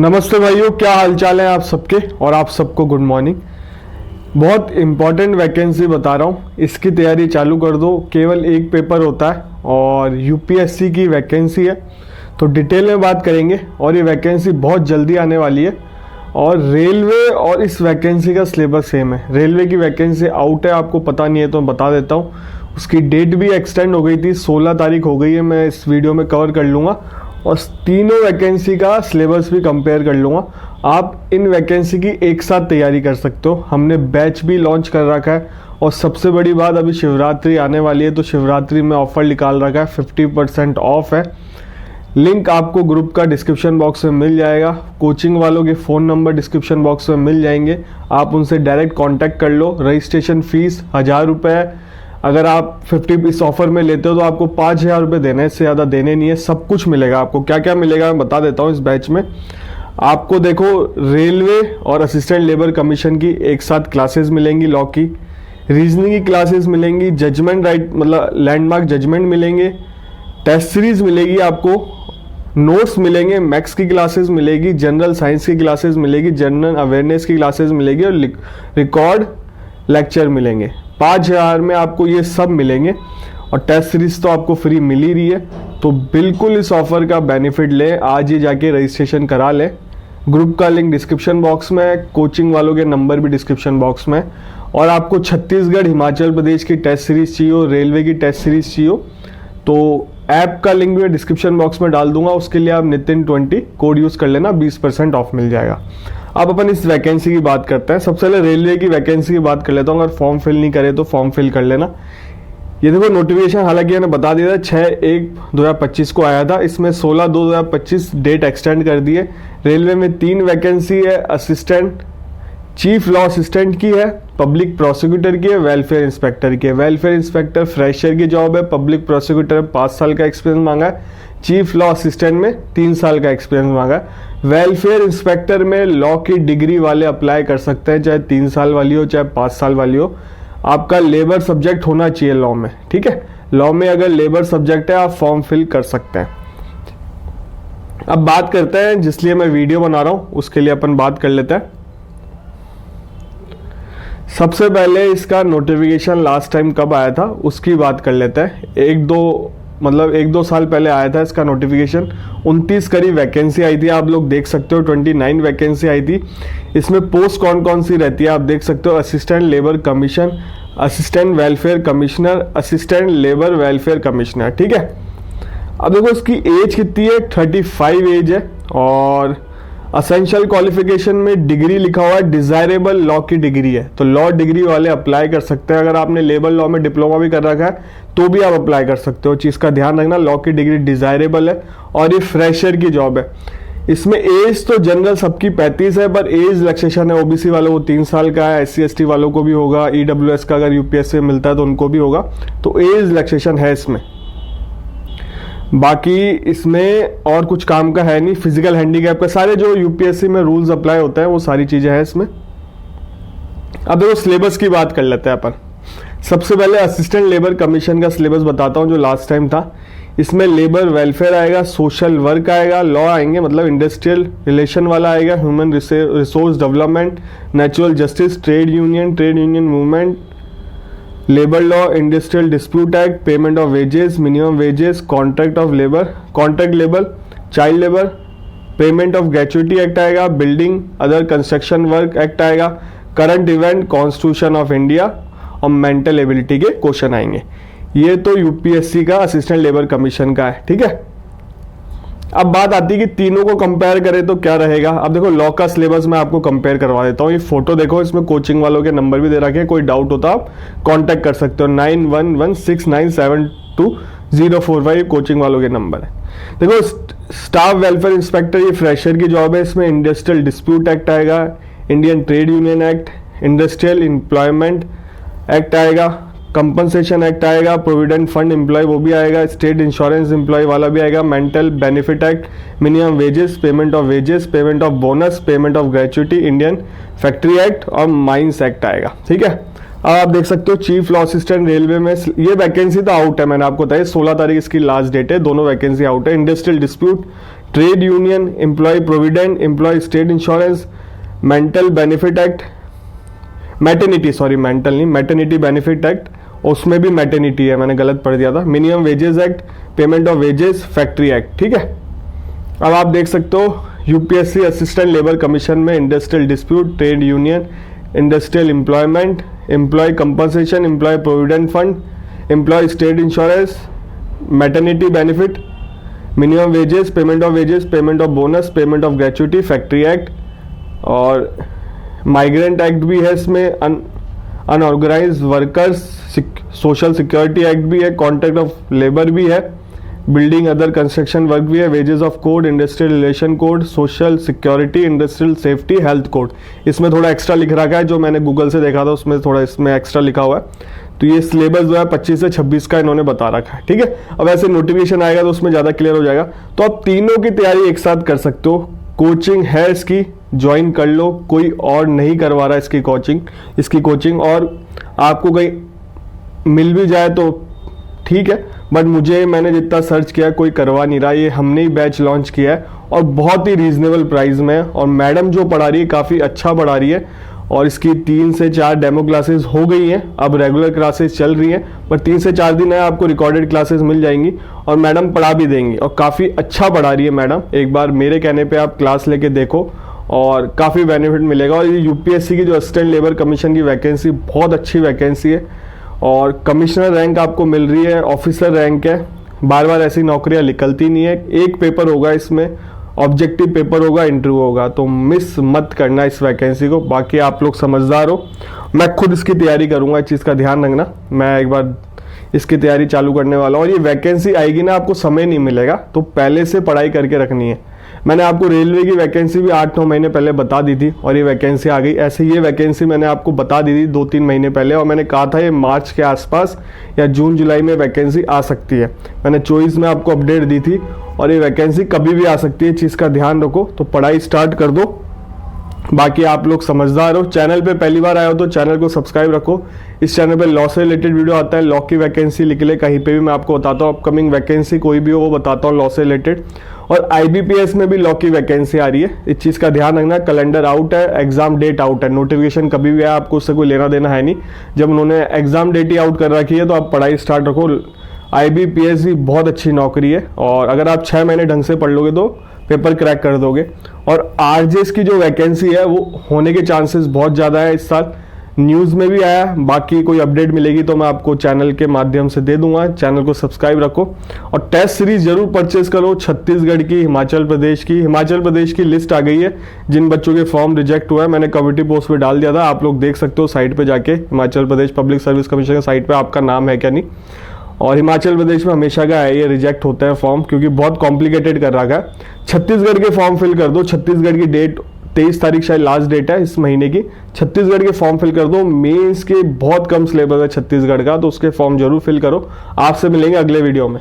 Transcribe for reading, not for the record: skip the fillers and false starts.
नमस्ते भाइयों, क्या हालचाल है आप सबके। और आप सबको गुड मॉर्निंग। बहुत इम्पॉर्टेंट वैकेंसी बता रहा हूँ, इसकी तैयारी चालू कर दो। केवल एक पेपर होता है और यूपीएससी की वैकेंसी है, तो डिटेल में बात करेंगे। और ये वैकेंसी बहुत जल्दी आने वाली है। और रेलवे और इस वैकेंसी का सिलेबस सेम है। रेलवे की वैकेंसी आउट है, आपको पता नहीं है तो मैं बता देता हूँ। उसकी डेट भी एक्सटेंड हो गई थी, 16 तारीख हो गई है। मैं इस वीडियो में कवर कर लूँगा और तीनों वैकेंसी का सिलेबस भी कंपेयर कर लूँगा। आप इन वैकेंसी की एक साथ तैयारी कर सकते हो। हमने बैच भी लॉन्च कर रखा है। और सबसे बड़ी बात, अभी शिवरात्रि आने वाली है, तो शिवरात्रि में ऑफर निकाल रखा है, 50% ऑफ है। लिंक आपको ग्रुप का डिस्क्रिप्शन बॉक्स में मिल जाएगा। कोचिंग वालों के फ़ोन नंबर डिस्क्रिप्शन बॉक्स में मिल जाएंगे, आप उनसे डायरेक्ट कांटेक्ट कर लो। रजिस्ट्रेशन फ़ीस 1000 रुपये है। अगर आप 50 इस ऑफर में लेते हो तो आपको 5000 रुपये देने, इससे ज़्यादा देने नहीं है। सब कुछ मिलेगा आपको। क्या क्या मिलेगा मैं बता देता हूँ। इस बैच में आपको देखो, रेलवे और असिस्टेंट लेबर कमीशन की एक साथ क्लासेस मिलेंगी, लॉ की। रीजनिंग की क्लासेस मिलेंगी, जजमेंट राइट मतलब लैंडमार्क जजमेंट मिलेंगे, टेस्ट सीरीज मिलेगी आपको, नोट्स मिलेंगे, मैथ्स की क्लासेस मिलेगी, जनरल साइंस की क्लासेस मिलेगी, जनरल अवेयरनेस की क्लासेस मिलेगी और रिकॉर्ड लेक्चर मिलेंगे। 5000 में आपको ये सब मिलेंगे। और टेस्ट सीरीज तो आपको फ्री मिल ही रही है, तो बिल्कुल इस ऑफर का बेनिफिट लें। आज ही जाके रजिस्ट्रेशन करा लें। ग्रुप का लिंक डिस्क्रिप्शन बॉक्स में है, कोचिंग वालों के नंबर भी डिस्क्रिप्शन बॉक्स में। और आपको छत्तीसगढ़ हिमाचल प्रदेश की टेस्ट सीरीज चाहिए हो, रेलवे की टेस्ट सीरीज चाहिए हो, तो ऐप का लिंक मैं डिस्क्रिप्शन बॉक्स में डाल दूंगा। उसके लिए आप नितिन20 कोड यूज़ कर लेना, 20% ऑफ मिल जाएगा। अब अपन इस वैकेंसी की बात करते हैं। सबसे पहले रेलवे की वैकेंसी की बात कर लेता हूँ। अगर फॉर्म फिल नहीं करे तो फॉर्म फिल कर लेना। ये देखो नोटिफिकेशन, हालांकि मैंने बता दिया था 6/1/2025 को आया था। इसमें 16/2/2025 डेट एक्सटेंड कर दी है। रेलवे में 3 वैकेंसी है, असिस्टेंट चीफ लॉ असिस्टेंट की है, पब्लिक प्रोसिक्यूटर की है, वेलफेयर इंस्पेक्टर की है। वेलफेयर इंस्पेक्टर फ्रेशर की जॉब है, पब्लिक प्रोसिक्यूटर 5 साल का एक्सपीरियंस मांगा है, चीफ लॉ असिस्टेंट में 3 साल का एक्सपीरियंस मांगा है। वेलफेयर इंस्पेक्टर में लॉ की डिग्री वाले अप्लाई कर सकते हैं, चाहे 3 साल वाली हो चाहे 5 साल वाली हो। आपका लेबर सब्जेक्ट होना चाहिए लॉ में, ठीक है। लॉ में अगर लेबर सब्जेक्ट है आप फॉर्म फिल कर सकते हैं। अब बात करते हैं, जिसलिए मैं वीडियो बना रहा हूं उसके लिए अपन बात कर लेते हैं। सबसे पहले इसका नोटिफिकेशन लास्ट टाइम कब आया था उसकी बात कर लेते हैं। एक दो साल पहले आया था इसका नोटिफिकेशन। 29 करीब वैकेंसी आई थी, आप लोग देख सकते हो। 29 वैकेंसी आई थी। इसमें पोस्ट कौन कौन सी रहती है आप देख सकते हो। Assistant labour commission, assistant welfare commissioner, assistant labour welfare commissioner, ठीक है। अब देखो इसकी एज कितनी है, 35 एज है। और असेंशियल क्वालिफिकेशन में डिग्री लिखा हुआ है, डिजायरेबल लॉ की डिग्री है, तो लॉ डिग्री वाले अप्लाई कर सकते हैं। अगर आपने लेबर लॉ में डिप्लोमा भी कर रखा है तो भी आप अप्लाई कर सकते हो। चीज़ का ध्यान रखना, लॉ की डिग्री डिजायरेबल है और ये फ्रेशर की जॉब है। इसमें एज तो जनरल सबकी 35 है, पर एज रिलैक्सेशन है। ओबीसी वालों को 3 साल का है, SC ST वालों को भी होगा, EWS का अगर यूपीएससी में मिलता है तो उनको भी होगा। तो एज रिलैक्सेशन है इसमें। बाकी इसमें और कुछ काम का है नहीं। फिजिकल हैंडीकैप का सारे जो यूपीएससी में रूल्स अप्लाई होता है वो सारी चीजें हैं इसमें। अब देखो सिलेबस की बात कर लेते हैं अपन। सबसे पहले असिस्टेंट लेबर कमीशन का सिलेबस बताता हूं जो लास्ट टाइम था। इसमें लेबर वेलफेयर आएगा, सोशल वर्क आएगा, लॉ आएंगे मतलब इंडस्ट्रियल रिलेशन वाला आएगा, human resource development, natural justice, trade union movement, labour law, industrial dispute act, payment of wages, minimum wages, contract labour, child labour, payment of gratuity act आएगा, building other construction work act आएगा, current event, constitution of India और mental ability के question आएंगे। ये तो UPSC का assistant labour commission का है, ठीक है। अब बात आती है कि तीनों को कंपेयर करें तो क्या रहेगा। अब देखो लॉ का सिलेबस मैं आपको कंपेयर करवा देता हूँ। ये फोटो देखो, इसमें कोचिंग वालों के नंबर भी दे रखे हैं, कोई डाउट होता आप कांटेक्ट कर सकते हो। 9116972045 कोचिंग वालों के नंबर है। देखो स्टाफ वेलफेयर इंस्पेक्टर ये फ्रेशर की जॉब है। इसमें इंडस्ट्रियल डिस्प्यूट एक्ट आएगा, Indian trade union act, industrial employment act आएगा, कंपनसेशन एक्ट आएगा, प्रोविडेंट फंड एम्प्लॉय वो भी आएगा, स्टेट इंश्योरेंस एम्प्लॉय वाला भी आएगा, mental benefit act, minimum wages, payment of bonus, payment of gratuity, Indian factory act और माइंस एक्ट आएगा, ठीक है। अब आप देख सकते हो चीफ लॉ असिस्टेंट रेलवे में ये वैकेंसी तो आउट है, मैंने आपको बताया 16 तारीख इसकी लास्ट डेट है, दोनों वैकेंसी आउट है। Industrial dispute trade union, employ provident, employ state insurance, mental benefit act, maternity benefit act, उसमें भी मैटरनिटी है, मैंने गलत पढ़ दिया था, minimum wages act, payment of wages, factory act. ठीक है, अब आप देख सकते हो यूपीएससी असिस्टेंट लेबर कमीशन में industrial dispute, trade union, industrial employment, employ compensation, employ provident fund, employ state insurance, maternity benefit, minimum wages, payment of bonus, payment of gratuity, factory act, और migrant act भी है इसमें, unorganised workers social security act भी है, contract of labour भी है, building other construction work भी है, wages of code, industrial relation code, social security, industrial safety, health code. इसमें थोड़ा एक्स्ट्रा लिख रखा है, जो मैंने गूगल से देखा था उसमें थोड़ा इसमें एक्स्ट्रा लिखा हुआ है। तो ये सिलेबस जो है 25 से 26 का इन्होंने बता रखा है। ठीक है, अब ऐसे नोटिफिकेशन आएगा तो उसमें ज़्यादा क्लियर हो जाएगा। तो आप तीनों की तैयारी एक साथ कर सकते हो, कोचिंग है इसकी, ज्वाइन कर लो, कोई और नहीं करवा रहा इसकी कोचिंग, और आपको कहीं मिल भी जाए तो ठीक है, बट मैंने जितना सर्च किया कोई करवा नहीं रहा। ये हमने ही बैच लॉन्च किया है और बहुत ही रीजनेबल प्राइस में है, और मैडम जो पढ़ा रही है काफ़ी अच्छा पढ़ा रही है, और इसकी 3 से 4 डेमो क्लासेस हो गई हैं, अब रेगुलर क्लासेस चल रही हैं, पर 3 से 4 दिन है आपको रिकॉर्डेड क्लासेस मिल जाएंगी, और मैडम पढ़ा भी देंगी, और काफ़ी अच्छा पढ़ा रही है मैडम। एक बार मेरे कहने पे आप क्लास लेके देखो और काफ़ी बेनिफिट मिलेगा। और ये यूपीएससी की जो असिस्टेंट लेबर कमीशन की वैकेंसी बहुत अच्छी वैकेंसी है, और कमिश्नर रैंक आपको मिल रही है, ऑफिसर रैंक है, बार बार ऐसी नौकरियां निकलती नहीं है। एक पेपर होगा इसमें, ऑब्जेक्टिव पेपर होगा, इंटरव्यू होगा, तो मिस मत करना इस वैकेंसी को। बाकी आप लोग समझदार हो, मैं खुद इसकी तैयारी करूंगा, इस चीज़ का ध्यान रखना। मैं एक बार इसकी तैयारी चालू करने वाला हूँ, और ये वैकेंसी आएगी ना, आपको समय नहीं मिलेगा, तो पहले से पढ़ाई करके रखनी है। मैंने आपको रेलवे की वैकेंसी भी 8-9 महीने पहले बता दी थी, और ये वैकेंसी आ गई। ऐसे ये वैकेंसी मैंने आपको बता दी थी 2-3 महीने पहले, और मैंने कहा था ये मार्च के आसपास या जून जुलाई में वैकेंसी आ सकती है। मैंने 24 में आपको अपडेट दी थी, और ये वैकेंसी कभी भी आ सकती है, चीज़ का ध्यान रखो। तो पढ़ाई स्टार्ट कर दो। बाकी आप लोग समझदार हो, चैनल पे पहली बार आए हो तो चैनल को सब्सक्राइब रखो। इस चैनल पे लॉ से रिलेटेड वीडियो आता है, लॉ की वैकेंसी निकले कहीं पे भी मैं आपको बताता हूँ, अपकमिंग वैकेंसी कोई भी हो वो बताता हूँ लॉ से रिलेटेड। और आईबीपीएस में भी लॉ की वैकेंसी आ रही है, इस चीज़ का ध्यान रखना। कैलेंडर आउट है, एग्जाम डेट आउट है, नोटिफिकेशन कभी भी आया आपको उससे कोई लेना देना है नहीं। जब उन्होंने एग्जाम डेट ही आउट कर रखी है तो आप पढ़ाई स्टार्ट रखो। आईबीपीएस भी बहुत अच्छी नौकरी है, और अगर आप 6 महीने ढंग से पढ़ लोगे तो पेपर क्रैक कर दोगे। और आरजेएस की जो वैकेंसी है वो होने के चांसेस बहुत ज़्यादा है इस साल, न्यूज़ में भी आया। बाकी कोई अपडेट मिलेगी तो मैं आपको चैनल के माध्यम से दे दूंगा, चैनल को सब्सक्राइब रखो। और टेस्ट सीरीज जरूर परचेज करो, छत्तीसगढ़ की, हिमाचल प्रदेश की लिस्ट आ गई है जिन बच्चों के फॉर्म रिजेक्ट हुआ है। मैंने कम्युनिटी पोस्ट पे डाल दिया था, आप लोग देख सकते हो साइट पे जाके, Himachal Pradesh public service commission की साइट पे आपका नाम है क्या नहीं। और हिमाचल प्रदेश में हमेशा का है ये रिजेक्ट होता है फॉर्म, क्योंकि बहुत कॉम्प्लिकेटेड कर रखा है। छत्तीसगढ़ के फॉर्म फिल कर दो, छत्तीसगढ़ की डेट 23 तारीख शायद लास्ट डेट है इस महीने की। छत्तीसगढ़ के फॉर्म फिल कर दो, मेंस के बहुत कम सिलेबस है छत्तीसगढ़ का, तो उसके फॉर्म जरूर फिल करो। आपसे मिलेंगे अगले वीडियो में।